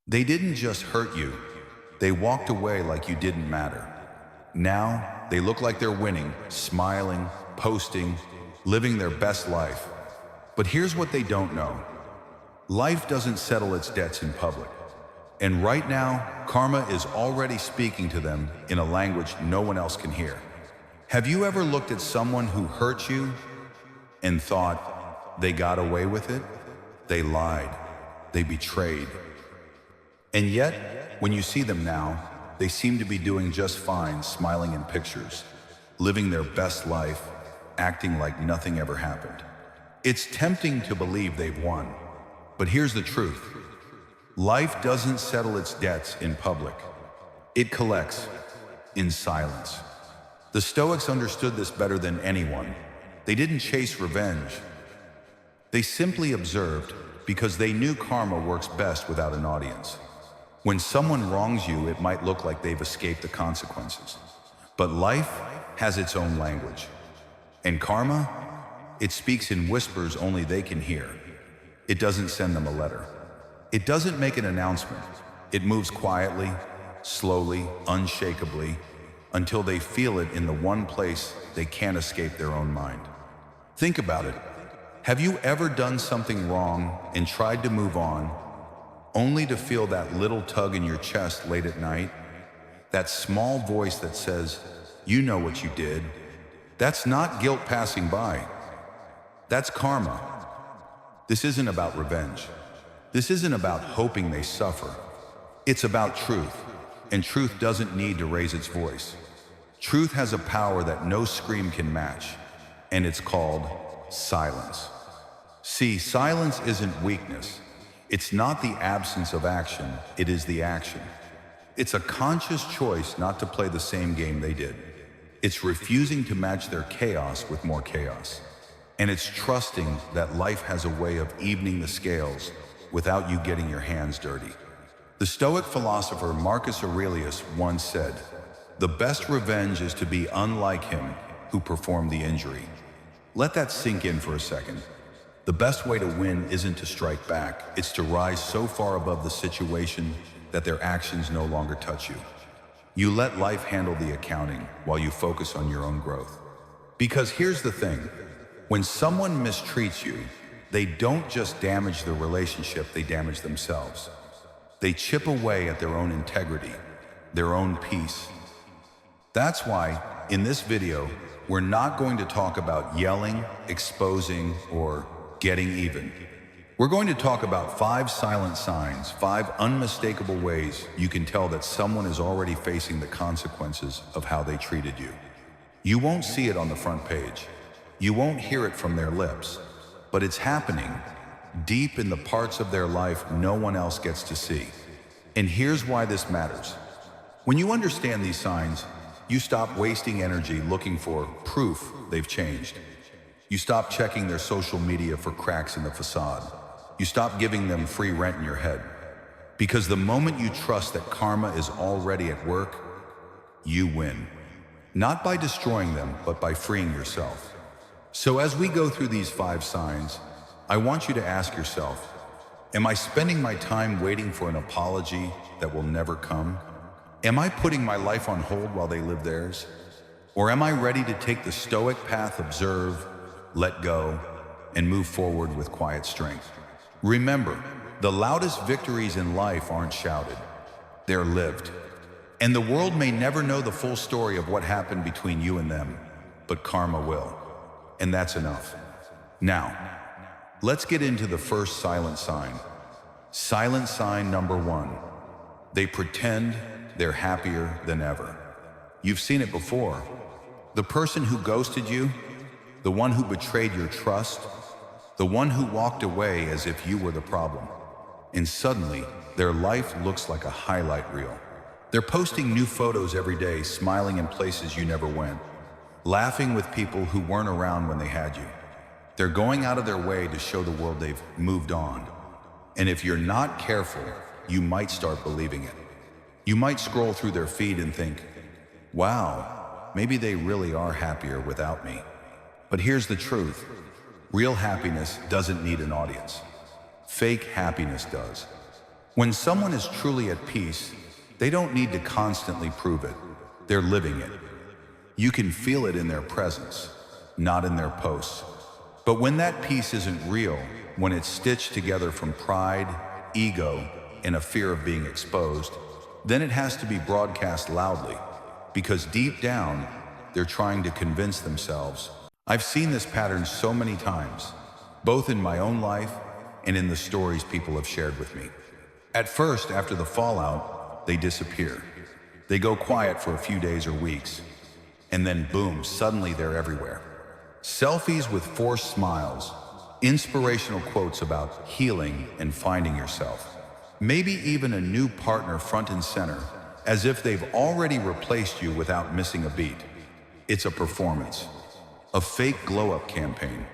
They didn't just hurt you, they walked away like you didn't matter. Now, they look like they're winning, smiling, posting, living their best life. But here's what they don't know. Life doesn't settle its debts in public. And right now, karma is already speaking to them in a language no one else can hear. Have you ever looked at someone who hurt you and thought they got away with it? They lied, they betrayed. And yet, when you see them now, they seem to be doing just fine, smiling in pictures, living their best life, acting like nothing ever happened. It's tempting to believe they've won. But here's the truth. Life doesn't settle its debts in public. It collects in silence. The Stoics understood this better than anyone. They didn't chase revenge. They simply observed because they knew karma works best without an audience. When someone wrongs you, it might look like they've escaped the consequences. But life has its own language. And karma, it speaks in whispers only they can hear. It doesn't send them a letter. It doesn't make an announcement. It moves quietly, slowly, unshakably, until they feel it in the one place they can't escape their own mind. Think about it. Have you ever done something wrong and tried to move on, only to feel that little tug in your chest late at night? That small voice that says, you know what you did. That's not guilt passing by. That's karma. This isn't about revenge. This isn't about hoping they suffer. It's about truth, and truth doesn't need to raise its voice. Truth has a power that no scream can match, and it's called silence. See, silence isn't weakness. It's not the absence of action, it is the action. It's a conscious choice not to play the same game they did. It's refusing to match their chaos with more chaos. And it's trusting that life has a way of evening the scales without you getting your hands dirty. The Stoic philosopher Marcus Aurelius once said, "The best revenge is to be unlike him who performed the injury." Let that sink in for a second. The best way to win isn't to strike back, it's to rise so far above the situation that their actions no longer touch you. You let life handle the accounting while you focus on your own growth. Because here's the thing, when someone mistreats you, they don't just damage the relationship, they damage themselves. They chip away at their own integrity, their own peace. That's why, in this video, we're not going to talk about yelling, exposing, or getting even. We're going to talk about 5 silent signs, 5 unmistakable ways you can tell that someone is already facing the consequences of how they treated you. You won't see it on the front page. You won't hear it from their lips, but it's happening deep in the parts of their life no one else gets to see. And here's why this matters. When you understand these signs, you stop wasting energy looking for proof they've changed. You stop checking their social media for cracks in the facade. You stop giving them free rent in your head. Because the moment you trust that karma is already at work, you win. Not by destroying them, but by freeing yourself. So as we go through these 5 signs, I want you to ask yourself, am I spending my time waiting for an apology that will never come? Am I putting my life on hold while they live theirs? Or am I ready to take the Stoic path, observe, let go, and move forward with quiet strength? Remember, the loudest victories in life aren't shouted, they're lived. And the world may never know the full story of what happened between you and them, but karma will. And that's enough. Now, let's get into the first silent sign. Silent sign number 1. They pretend they're happier than ever. You've seen it before. The person who ghosted you, the one who betrayed your trust, the one who walked away as if you were the problem. And suddenly, their life looks like a highlight reel. They're posting new photos every day, smiling in places you never went, laughing with people who weren't around when they had you. They're going out of their way to show the world they've moved on. And if you're not careful, you might start believing it. You might scroll through their feed and think, wow, maybe they really are happier without me. But here's the truth. Real happiness doesn't need an audience. Fake happiness does. When someone is truly at peace, they don't need to constantly prove it. They're living it. You can feel it in their presence, not in their posts. But when that peace isn't real, when it's stitched together from pride, ego, and a fear of being exposed, then it has to be broadcast loudly, because deep down, they're trying to convince themselves. I've seen this pattern so many times, both in my own life and in the stories people have shared with me. At first, after the fallout, they disappear. They go quiet for a few days or weeks, and then boom, suddenly they're everywhere. Selfies with forced smiles, inspirational quotes about healing and finding yourself. Maybe even a new partner front and center, as if they've already replaced you without missing a beat. It's a performance, a fake glow-up campaign.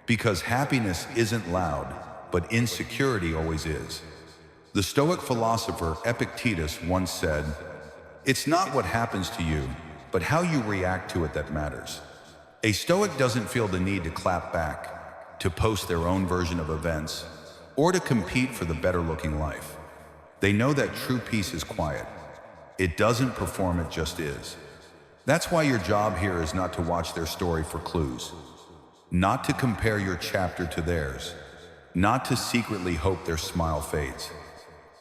Because happiness isn't loud, but insecurity always is. The Stoic philosopher Epictetus once said, "It's not what happens to you, but how you react to it that matters." A Stoic doesn't feel the need to clap back, to post their own version of events, or to compete for the better-looking life. They know that true peace is quiet. It doesn't perform, it just is. That's why your job here is not to watch their story for clues, not to compare your chapter to theirs, not to secretly hope their smile fades.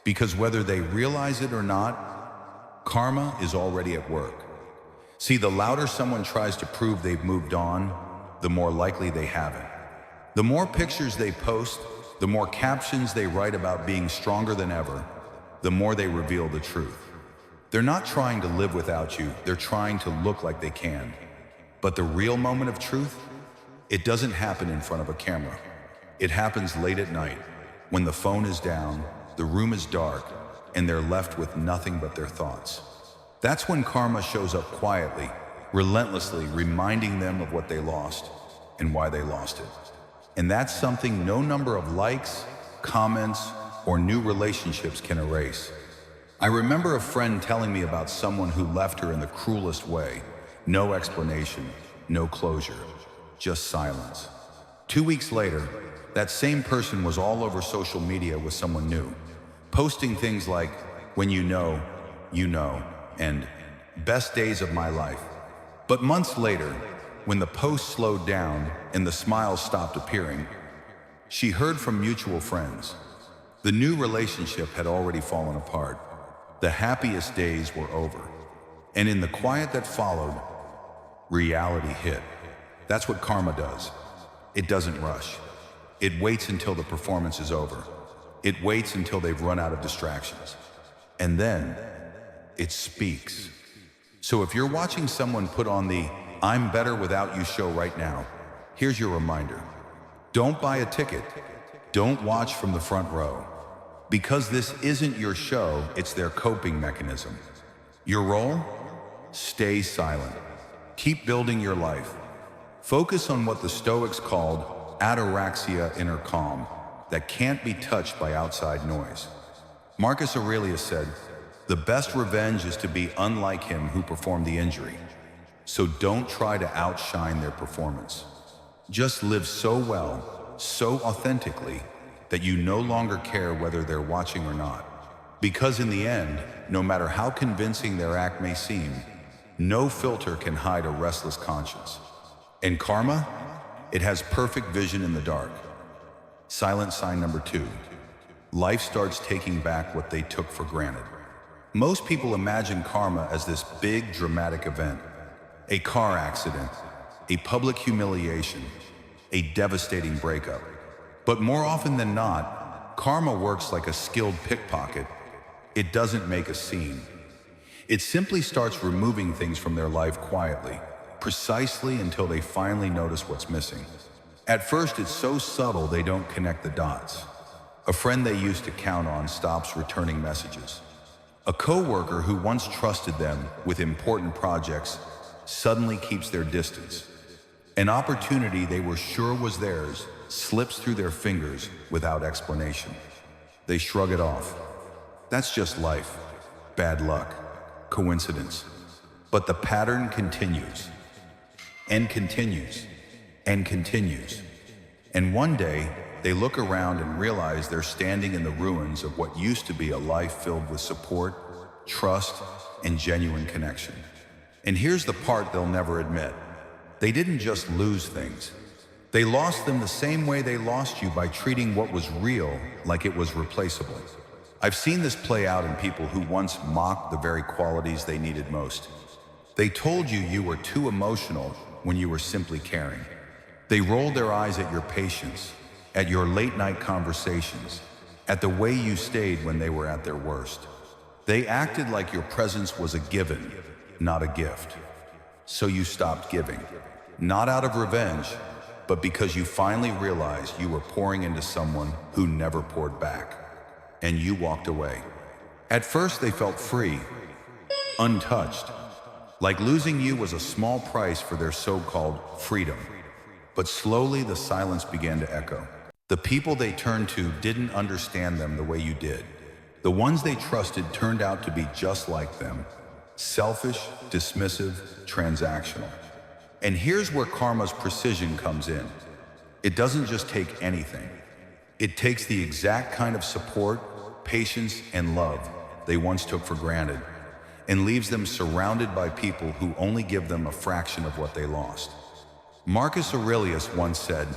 Because whether they realize it or not, karma is already at work. See, the louder someone tries to prove they've moved on, the more likely they haven't. The more pictures they post, the more captions they write about being stronger than ever, the more they reveal the truth. They're not trying to live without you, they're trying to look like they can. But the real moment of truth, it doesn't happen in front of a camera. It happens late at night, when the phone is down, the room is dark, and they're left with nothing but their thoughts. That's when karma shows up quietly, relentlessly reminding them of what they lost and why they lost it. And that's something no number of likes, comments, or new relationships can erase. I remember a friend telling me about someone who left her in the cruelest way. No explanation, no closure, just silence. 2 weeks later, that same person was all over social media with someone new, posting things like, "When you know, and "best days of my life." But months later, when the post slowed down and the smiles stopped appearing, she heard from mutual friends. The new relationship had already fallen apart. The happiest days were over. And in the quiet that followed, reality hit. That's what karma does. It doesn't rush. It waits until the performance is over. It waits until they've run out of distractions. And then it speaks. So if you're watching someone put on the "I'm better without you" show right now, here's your reminder. Don't buy a ticket. Don't watch from the front row. Because this isn't your show, it's their coping mechanism. Your role? Stay silent. Keep building your life. Focus on what the Stoics called ataraxia, inner calm, that can't be touched by outside noise. Marcus Aurelius said, "The best revenge is to be unlike him who performed the injury." So don't try to outshine their performance. Just live so well, so authentically, that you no longer care whether they're watching or not. Because in the end, no matter how convincing their act may seem, no filter can hide a restless conscience. And karma? It has perfect vision in the dark. Silent sign number 2. Life starts taking back what they took for granted. Most people imagine karma as this big, dramatic event. A car accident, a public humiliation, a devastating breakup. But more often than not, karma works like a skilled pickpocket. It doesn't make a scene. It simply starts removing things from their life quietly, precisely until they finally notice what's missing. At first, it's so subtle they don't connect the dots. A friend they used to count on stops returning messages. A coworker who once trusted them with important projects suddenly keeps their distance. An opportunity they were sure was theirs slips through their fingers without explanation. They shrug it off. That's just life, bad luck, coincidence. But the pattern continues, and continues, and continues. And one day, they look around and realize they're standing in the ruins of what used to be a life filled with support, trust, and genuine connection. And here's the part they'll never admit. They didn't just lose things. They lost them the same way they lost you, by treating what was real like it was replaceable. I've seen this play out in people who once mocked the very qualities they needed most. They told you you were too emotional when you were simply caring. They rolled their eyes at your patience, at your late-night conversations, at the way you stayed when they were at their worst. They acted like your presence was a given, not a gift. So you stopped giving, not out of revenge, but because you finally realized you were pouring into someone who never poured back. And you walked away. At first they felt free, untouched, like losing you was a small price for their so-called freedom. But slowly the silence began to echo. The people they turned to didn't understand them the way you did. The ones they trusted turned out to be just like them: selfish, dismissive, transactional. And here's where karma's precision comes in. It doesn't just take anything. It takes the exact kind of support, patience, and love they once took for granted, and leaves them surrounded by people who only give them a fraction of what they lost. Marcus Aurelius once said,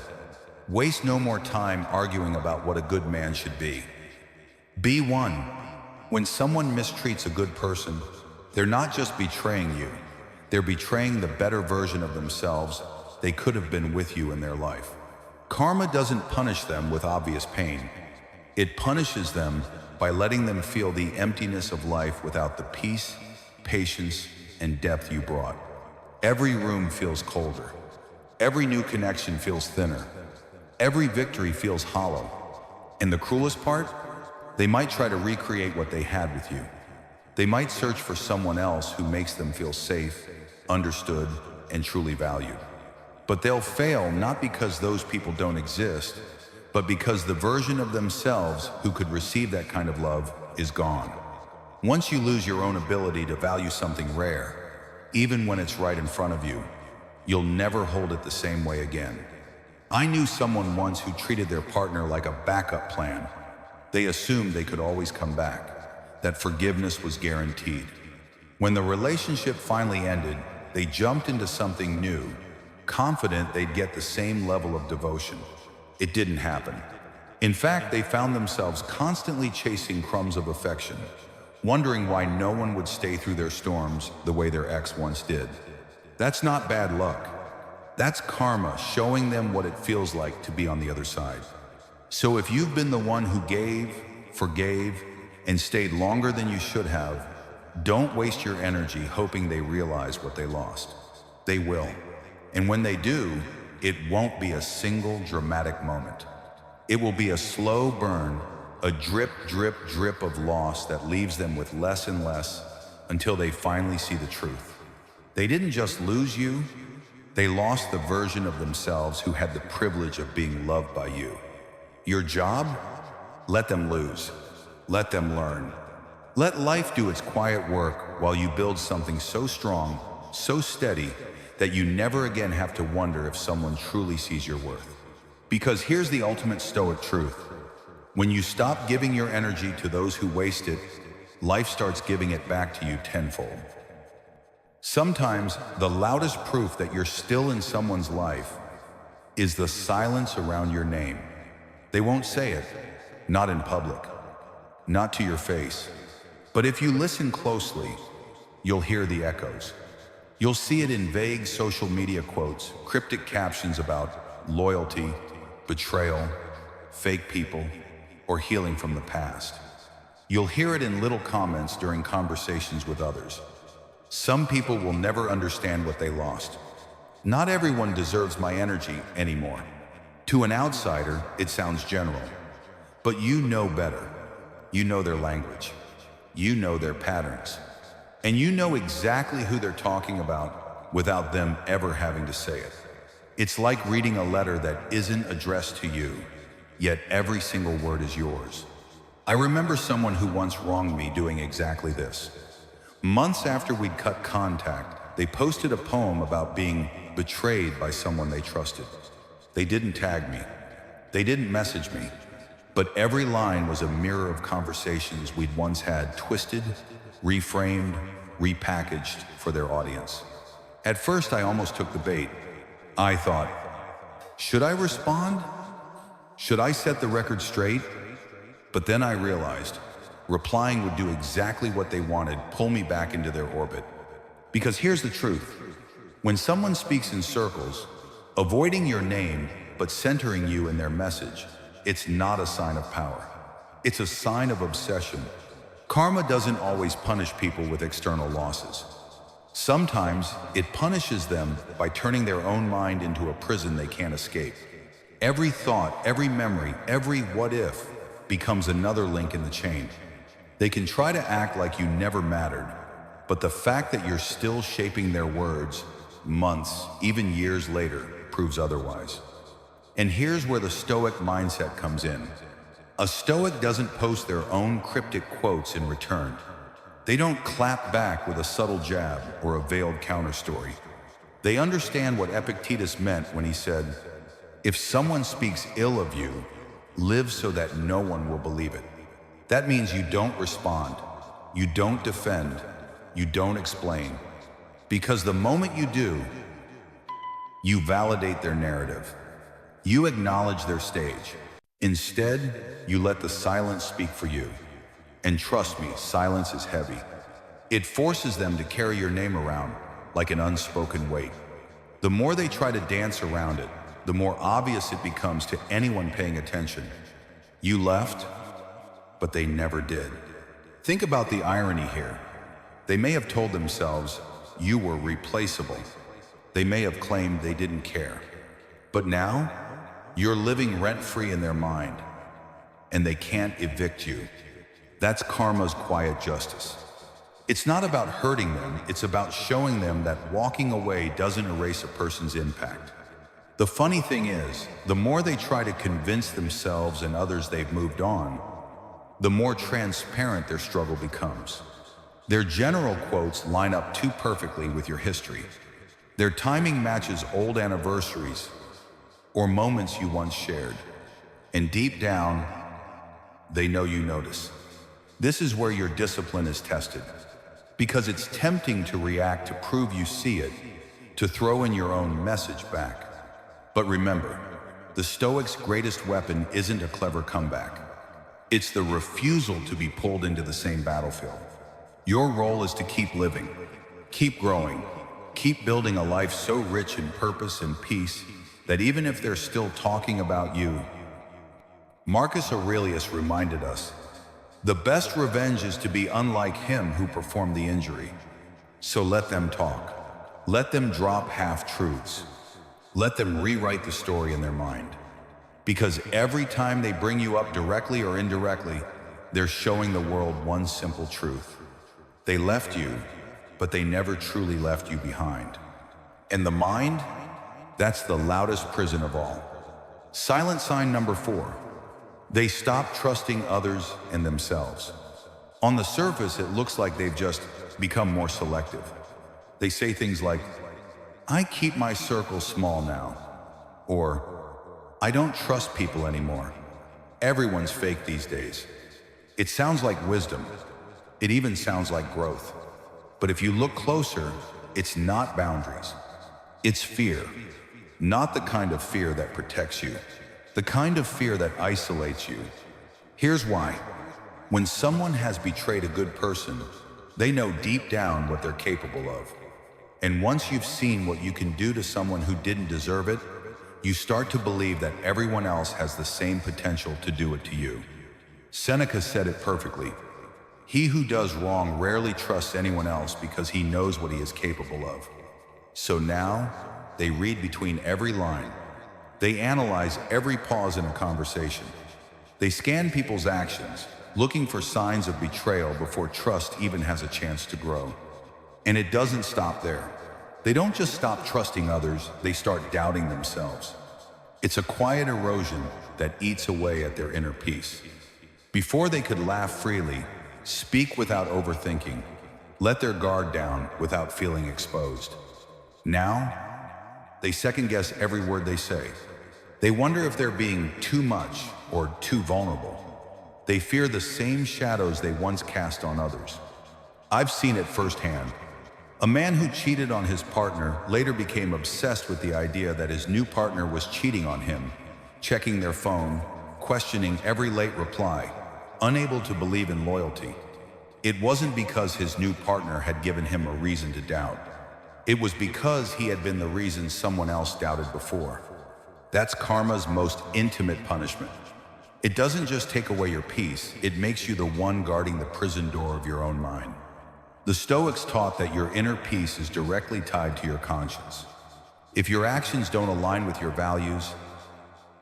"Waste no more time arguing about what a good man should be. Be one." When someone mistreats a good person, they're not just betraying you, they're betraying the better version of themselves they could have been with you in their life. Karma doesn't punish them with obvious pain. It punishes them by letting them feel the emptiness of life without the peace, patience, and depth you brought. Every room feels colder. Every new connection feels thinner. Every victory feels hollow. And the cruelest part? They might try to recreate what they had with you. They might search for someone else who makes them feel safe, understood, and truly valued. But they'll fail not because those people don't exist, but because the version of themselves who could receive that kind of love is gone. Once you lose your own ability to value something rare, even when it's right in front of you, you'll never hold it the same way again. I knew someone once who treated their partner like a backup plan. They assumed they could always come back, that forgiveness was guaranteed. When the relationship finally ended, they jumped into something new, confident they'd get the same level of devotion. It didn't happen. In fact, they found themselves constantly chasing crumbs of affection, wondering why no one would stay through their storms the way their ex once did. That's not bad luck. That's karma showing them what it feels like to be on the other side. So if you've been the one who gave, forgave, and stayed longer than you should have, don't waste your energy hoping they realize what they lost. They will. And when they do, it won't be a single dramatic moment. It will be a slow burn, a drip, drip, drip of loss that leaves them with less and less until they finally see the truth. They didn't just lose you, they lost the version of themselves who had the privilege of being loved by you. Your job? Let them lose. Let them learn. Let life do its quiet work while you build something so strong, so steady, that you never again have to wonder if someone truly sees your worth. Because here's the ultimate Stoic truth. When you stop giving your energy to those who waste it, life starts giving it back to you tenfold. Sometimes the loudest proof that you're still in someone's life is the silence around your name. They won't say it, not in public, not to your face. But if you listen closely, you'll hear the echoes. You'll see it in vague social media quotes, cryptic captions about loyalty, betrayal, fake people, or healing from the past. You'll hear it in little comments during conversations with others. Some people will never understand what they lost. Not everyone deserves my energy anymore. To an outsider, it sounds general. But you know better. You know their language. You know their patterns. And you know exactly who they're talking about without them ever having to say it. It's like reading a letter that isn't addressed to you, yet every single word is yours. I remember someone who once wronged me doing exactly this. Months after we'd cut contact, they posted a poem about being betrayed by someone they trusted. They didn't tag me. They didn't message me, but every line was a mirror of conversations we'd once had, twisted, reframed, repackaged for their audience. At first, I almost took the bait. I thought, should I respond? Should I set the record straight? But then I realized replying would do exactly what they wanted, pull me back into their orbit. Because here's the truth. When someone speaks in circles, avoiding your name but centering you in their message, it's not a sign of power. It's a sign of obsession. Karma doesn't always punish people with external losses. Sometimes it punishes them by turning their own mind into a prison they can't escape. Every thought, every memory, every what if becomes another link in the chain. They can try to act like you never mattered, but the fact that you're still shaping their words, months, even years later, proves otherwise. And here's where the Stoic mindset comes in. A Stoic doesn't post their own cryptic quotes in return. They don't clap back with a subtle jab or a veiled counterstory. They understand what Epictetus meant when he said, "If someone speaks ill of you, live so that no one will believe it." That means you don't respond, you don't defend, you don't explain. Because the moment you do, you validate their narrative. You acknowledge their stage. Instead, you let the silence speak for you. And trust me, silence is heavy. It forces them to carry your name around like an unspoken weight. The more they try to dance around it, the more obvious it becomes to anyone paying attention. You left, but they never did. Think about the irony here. They may have told themselves you were replaceable. They may have claimed they didn't care. But now, you're living rent-free in their mind, and they can't evict you. That's karma's quiet justice. It's not about hurting them, it's about showing them that walking away doesn't erase a person's impact. The funny thing is, the more they try to convince themselves and others they've moved on, the more transparent their struggle becomes. Their general quotes line up too perfectly with your history. Their timing matches old anniversaries or moments you once shared. And deep down, they know you notice. This is where your discipline is tested. Because it's tempting to react to prove you see it, to throw in your own message back. But remember, the Stoic's greatest weapon isn't a clever comeback. It's the refusal to be pulled into the same battlefield. Your role is to keep living, keep growing, keep building a life so rich in purpose and peace that even if they're still talking about you. Marcus Aurelius reminded us, the best revenge is to be unlike him who performed the injury. So let them talk. Let them drop half-truths. Let them rewrite the story in their mind. Because every time they bring you up directly or indirectly, they're showing the world one simple truth. They left you, but they never truly left you behind. And the mind? That's the loudest prison of all. Silent sign number 4. They stop trusting others and themselves. On the surface, it looks like they've just become more selective. They say things like, "I keep my circle small now," or "I don't trust people anymore. Everyone's fake these days." It sounds like wisdom. It even sounds like growth. But if you look closer, it's not boundaries. It's fear. Not the kind of fear that protects you. The kind of fear that isolates you. Here's why. When someone has betrayed a good person, they know deep down what they're capable of. And once you've seen what you can do to someone who didn't deserve it, you start to believe that everyone else has the same potential to do it to you. Seneca said it perfectly. He who does wrong rarely trusts anyone else because he knows what he is capable of. So now, they read between every line. They analyze every pause in a conversation. They scan people's actions, looking for signs of betrayal before trust even has a chance to grow. And it doesn't stop there. They don't just stop trusting others, they start doubting themselves. It's a quiet erosion that eats away at their inner peace. Before they could laugh freely, speak without overthinking, let their guard down without feeling exposed. Now, they second-guess every word they say. They wonder if they're being too much or too vulnerable. They fear the same shadows they once cast on others. I've seen it firsthand. A man who cheated on his partner later became obsessed with the idea that his new partner was cheating on him, checking their phone, questioning every late reply, unable to believe in loyalty. It wasn't because his new partner had given him a reason to doubt. It was because he had been the reason someone else doubted before. That's karma's most intimate punishment. It doesn't just take away your peace, it makes you the one guarding the prison door of your own mind. The Stoics taught that your inner peace is directly tied to your conscience. If your actions don't align with your values,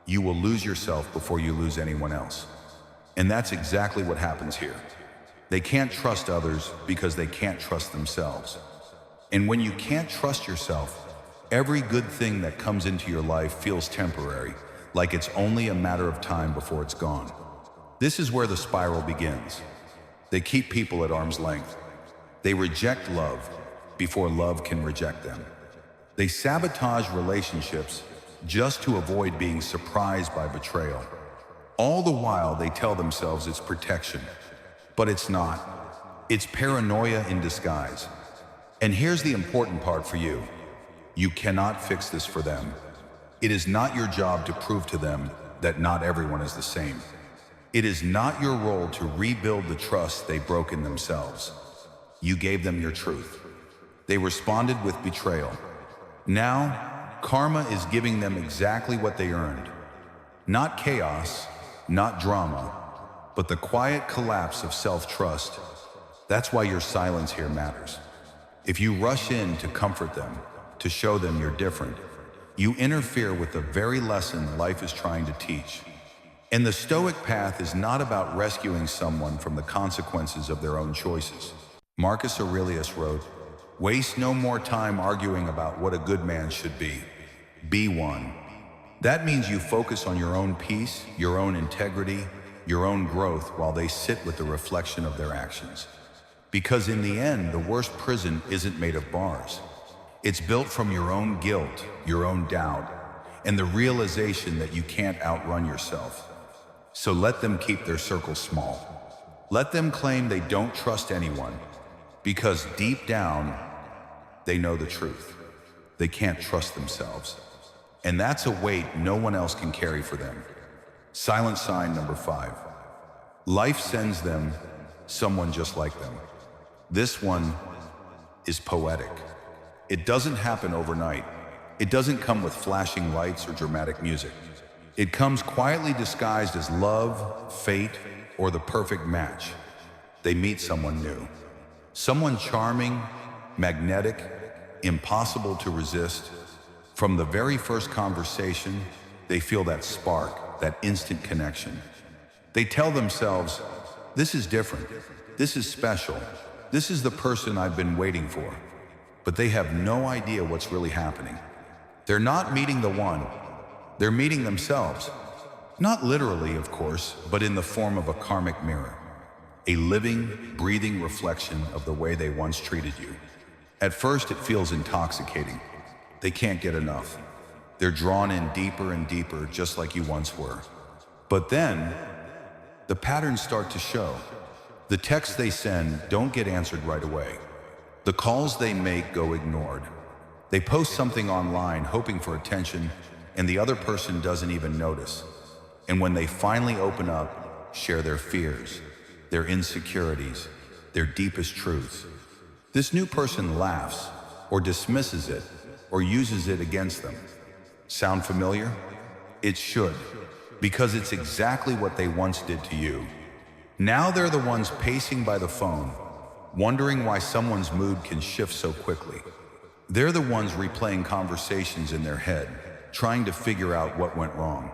you will lose yourself before you lose anyone else. And that's exactly what happens here. They can't trust others because they can't trust themselves. And when you can't trust yourself, every good thing that comes into your life feels temporary, like it's only a matter of time before it's gone. This is where the spiral begins. They keep people at arm's length. They reject love before love can reject them. They sabotage relationships just to avoid being surprised by betrayal. All the while they tell themselves it's protection, but it's not. It's paranoia in disguise. And here's the important part for you. You cannot fix this for them. It is not your job to prove to them that not everyone is the same. It is not your role to rebuild the trust they broke in themselves. You gave them your truth. They responded with betrayal. Now, karma is giving them exactly what they earned. Not chaos, not drama, but the quiet collapse of self-trust. That's why your silence here matters. If you rush in to comfort them, to show them you're different, you interfere with the very lesson life is trying to teach. And the Stoic path is not about rescuing someone from the consequences of their own choices. Marcus Aurelius wrote, "Waste no more time arguing about what a good man should be. Be one." That means you focus on your own peace, your own integrity, your own growth while they sit with the reflection of their actions. Because in the end, the worst prison isn't made of bars. It's built from your own guilt, your own doubt, and the realization that you can't outrun yourself. So let them keep their circle small. Let them claim they don't trust anyone, because deep down, they know the truth. They can't trust themselves. And that's a weight no one else can carry for them. Silent sign number 5. Life sends them someone just like them. This one is poetic. It doesn't happen overnight. It doesn't come with flashing lights or dramatic music. It comes quietly disguised as love, fate, or the perfect match. They meet someone new. Someone charming, magnetic, impossible to resist. From the very first conversation, they feel that spark, that instant connection. They tell themselves, "This is different. This is special. This is the person I've been waiting for." But they have no idea what's really happening. They're not meeting the one. They're meeting themselves. Not literally, of course, but in the form of a karmic mirror. A living, breathing reflection of the way they once treated you. At first, it feels intoxicating. They can't get enough. They're drawn in deeper and deeper, just like you once were. But then, the patterns start to show. The texts they send don't get answered right away. The calls they make go ignored. They post something online hoping for attention, and the other person doesn't even notice. And when they finally open up, share their fears, their insecurities, their deepest truths, this new person laughs, or dismisses it, or uses it against them. Sound familiar? It should, because it's exactly what they once did to you. Now they're the ones pacing by the phone, wondering why someone's mood can shift so quickly. They're the ones replaying conversations in their head, trying to figure out what went wrong.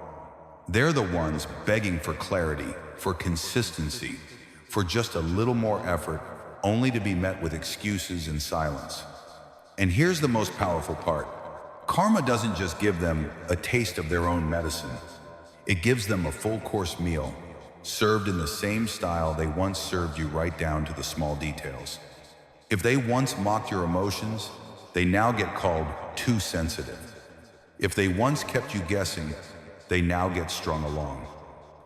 They're the ones begging for clarity, for consistency, for just a little more effort, only to be met with excuses and silence. And here's the most powerful part. Karma doesn't just give them a taste of their own medicine. It gives them a full-course meal, served in the same style they once served you, right down to the small details. If they once mocked your emotions, they now get called too sensitive. If they once kept you guessing, they now get strung along.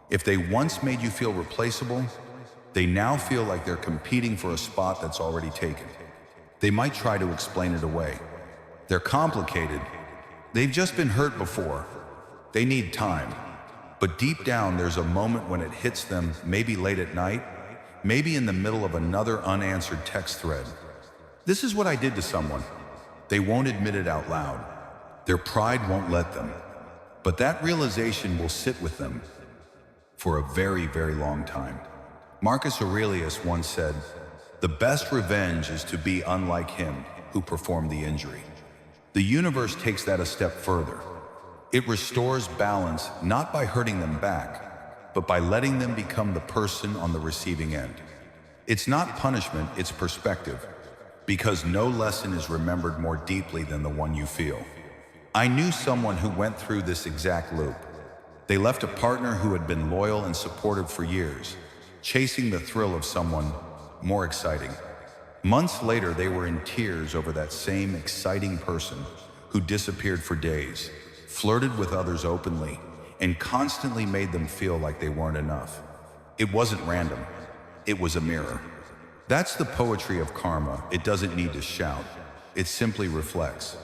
If they once made you feel replaceable, they now feel like they're competing for a spot that's already taken. They might try to explain it away. They're complicated. They've just been hurt before. They need time. But deep down, there's a moment when it hits them, maybe late at night, maybe in the middle of another unanswered text thread. This is what I did to someone. They won't admit it out loud. Their pride won't let them. But that realization will sit with them for a very, very long time. Marcus Aurelius once said, "The best revenge is to be unlike him who performed the injury." The universe takes that a step further. It restores balance not by hurting them back, but by letting them become the person on the receiving end. It's not punishment, it's perspective, because no lesson is remembered more deeply than the one you feel. I knew someone who went through this exact loop. They left a partner who had been loyal and supportive for years, chasing the thrill of someone more exciting. Months later, they were in tears over that same exciting person who disappeared for days, flirted with others openly, and constantly made them feel like they weren't enough. It wasn't random. It was a mirror. That's the poetry of karma. It doesn't need to shout. It simply reflects.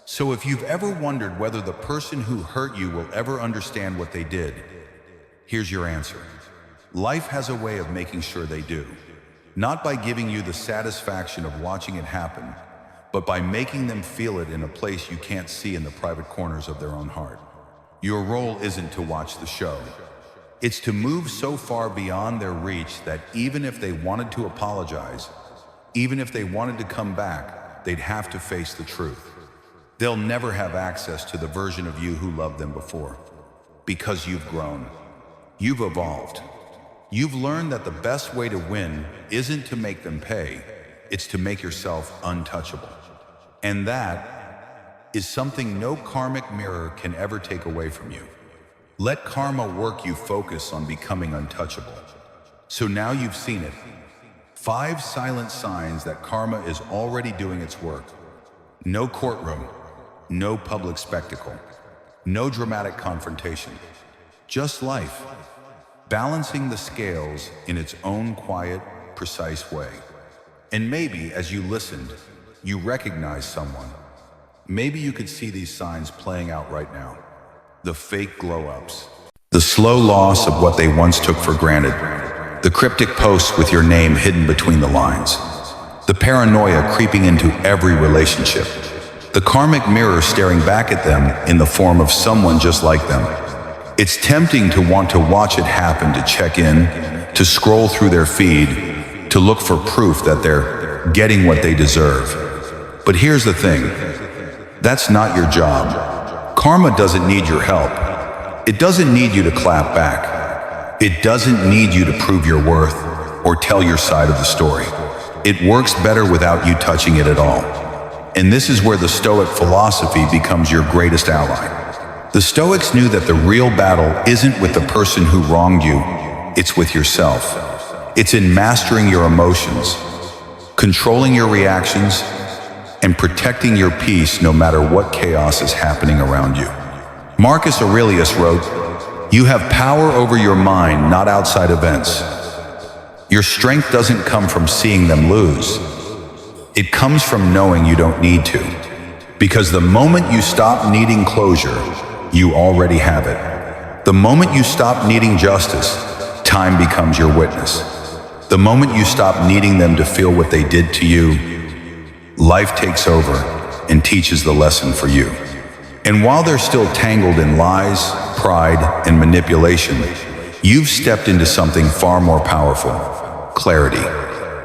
So if you've ever wondered whether the person who hurt you will ever understand what they did, here's your answer. Life has a way of making sure they do. Not by giving you the satisfaction of watching it happen, but by making them feel it in a place you can't see in the private corners of their own heart. Your role isn't to watch the show. It's to move so far beyond their reach that even if they wanted to apologize, even if they wanted to come back, they'd have to face the truth. They'll never have access to the version of you who loved them before, because you've grown. You've evolved. You've learned that the best way to win isn't to make them pay, it's to make yourself untouchable. And that is something no karmic mirror can ever take away from you. Let karma work you focus on becoming untouchable. So now you've seen it. 5 silent signs that karma is already doing its work. No courtroom, no public spectacle, no dramatic confrontation. Just life, balancing the scales in its own quiet, precise way. And maybe as you listened, you recognized someone. Maybe you could see these signs playing out right now. The fake glow-ups, the slow loss of what they once took for granted, the cryptic posts with your name hidden between the lines, the paranoia creeping into every relationship, the karmic mirror staring back at them in the form of someone just like them. It's tempting to want to watch it happen, to check in, to scroll through their feed, to look for proof that they're getting what they deserve. But here's the thing, that's not your job. Karma doesn't need your help. It doesn't need you to clap back. It doesn't need you to prove your worth or tell your side of the story. It works better without you touching it at all. And this is where the Stoic philosophy becomes your greatest ally. The Stoics knew that the real battle isn't with the person who wronged you, it's with yourself. It's in mastering your emotions, controlling your reactions, and protecting your peace no matter what chaos is happening around you. Marcus Aurelius wrote, "You have power over your mind, not outside events. Your strength doesn't come from seeing them lose. It comes from knowing you don't need to. Because the moment you stop needing closure, you already have it. The moment you stop needing justice, time becomes your witness. The moment you stop needing them to feel what they did to you, life takes over and teaches the lesson for you. And while they're still tangled in lies, pride, and manipulation, you've stepped into something far more powerful, clarity.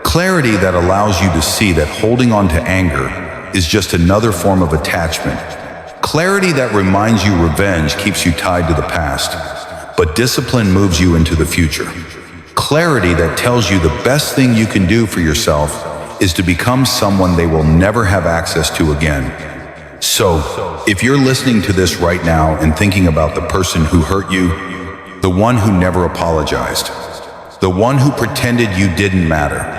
Clarity that allows you to see that holding on to anger is just another form of attachment. Clarity that reminds you revenge keeps you tied to the past, but discipline moves you into the future. Clarity that tells you the best thing you can do for yourself is to become someone they will never have access to again. So, if you're listening to this right now and thinking about the person who hurt you, the one who never apologized, the one who pretended you didn't matter,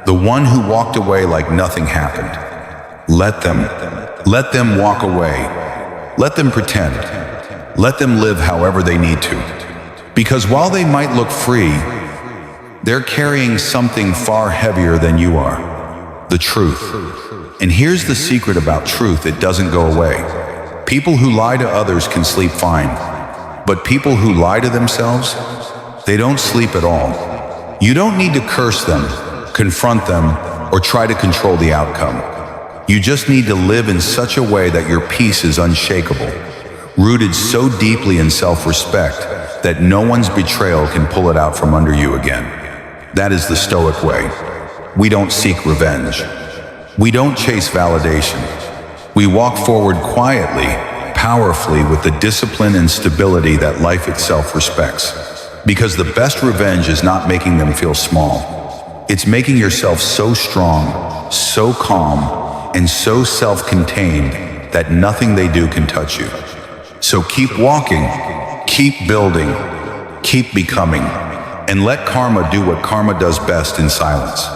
the one who walked away like nothing happened, let them walk away. Let them pretend. Let them live however they need to. Because while they might look free, they're carrying something far heavier than you are: the truth. And here's the secret about truth: it doesn't go away. People who lie to others can sleep fine, but people who lie to themselves, they don't sleep at all. You don't need to curse them, confront them, or try to control the outcome. You just need to live in such a way that your peace is unshakable, rooted so deeply in self-respect that no one's betrayal can pull it out from under you again. That is the Stoic way. We don't seek revenge. We don't chase validation. We walk forward quietly, powerfully, with the discipline and stability that life itself respects. Because the best revenge is not making them feel small. It's making yourself so strong, so calm, and so self-contained that nothing they do can touch you. So keep walking, keep building, keep becoming, and let karma do what karma does best in silence.